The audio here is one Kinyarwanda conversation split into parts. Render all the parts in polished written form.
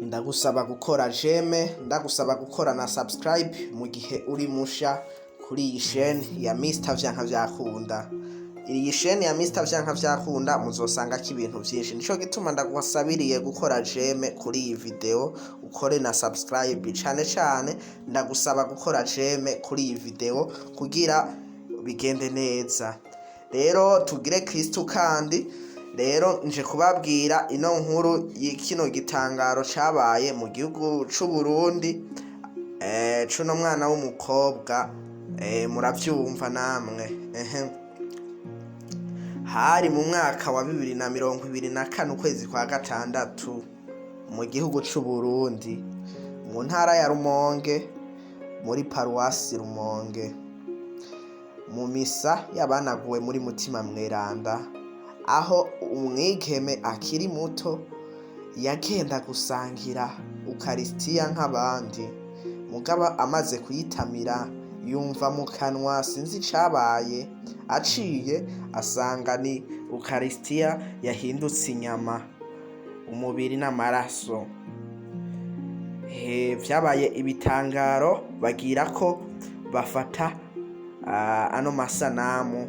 ndagusaba gukora jeme, ndagusaba gukora na subscribe mu gihe uri musha kuri iyi chaîne ya Mr Vyanka Vyakunda. Iyi chaîne ya Mr Vyanka Vyakunda muzosanga ibintu vyinshi, nico gituma ndagusabiriye gukora jeme kuri iyi video, ukore na subscribe. Cane ndagusaba gukora jeme kuri iyi video kugira bigende neza. Rero tugire Kristo kandi rero nje kubabwira ino nkuru y'ikino gitangaro cabaye mu gihugu c'u Burundi, cuno mwana w'umukobwa, muravyumva namwe. Hari mu mwaka wa 2024 ukwezi kwa gatandatu mu gihugu c'u Burundi, mu ntara ya Rumonge, muri paruwasi Rumonge, mu misa y'abanaguwe muri Mutima Mweranda, aho umwigeme akiri muto yagenda gusangira ukaristiya nk'abandi, mugaba amaze kuyitamira yumva mu kanwa sinzi icabaye, aciye asanga ni ukaristiya yahindutse inyama, umubiri n'amaraso. Vyabaye ibitangaro, bagira ko bafata ano masanamu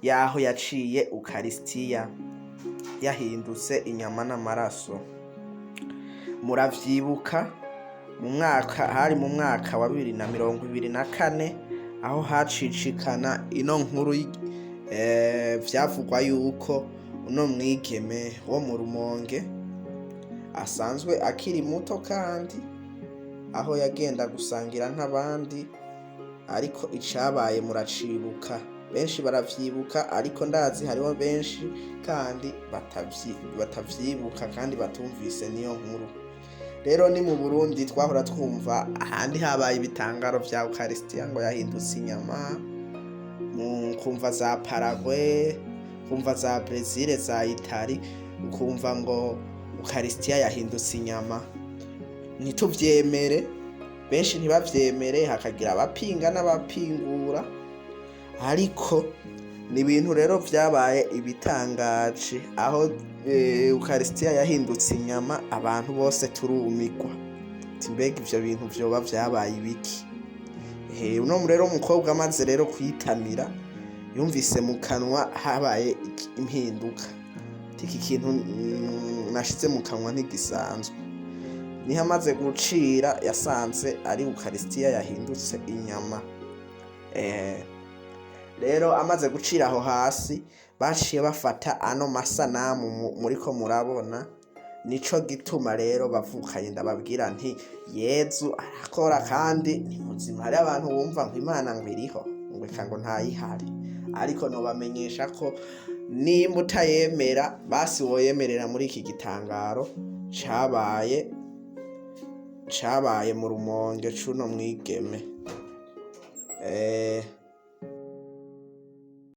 yaho yaciye ukaristiya yahindutse inyama n'amaraso. Muravyibuka hari mu mwaka wa 2024 aho hacicikana ino nkuru, vyavugwa yuko uno mwigeme wo mu Rumonge asanzwe akiri muto, kandi aho yagenda gusangira nk'abandi, ariko icabaye muracibuka. Benshi baravyibuka, ariko ndazi hariho benshi kandi batavyibuka kandi batumvise niyo nkuru. Rero ni mu Burundi twahora twumva ahandi habaye ibitangaro vya ukaristiya ngo yahindutse inyama, kumva za Paraguay, kumva za Brazil, za Italy, ukumva ngo ukaristiya yahindutse inyama. Ntituvyemere, benshi ntibavyemere, hakagira abapinga n'abapingura, ariko ni ibintu rero vyabaye ibitangaje, aho ukaristiya yahindutse inyama, abantu bose turumigwa ati mbega ivyo bintu vyoba vyabaye ibiki. Uno rero umukobwa amaze rero kuyitamira, yumvise mu kanwa habaye impinduka, iki kintu nashize mu kanwa ntigisanzwe. Niho amaze gucira yasanze ari ukaristiya yahindutse inyama. Rero amaze gucira aho hasi, baciye bafata ano masanamu muriko murabona. Nico gituma rero bavukanye ndababwira nti Yezu arakora kandi ni muzima. Hari abantu bumva ngo Imana ngo iriho, ngo eka ngo ntayihari, ariko nobamenyesha ko nimba utayemera, basi woyemerera muri iki gitangaro cabaye mu Rumonge cuno mwigeme.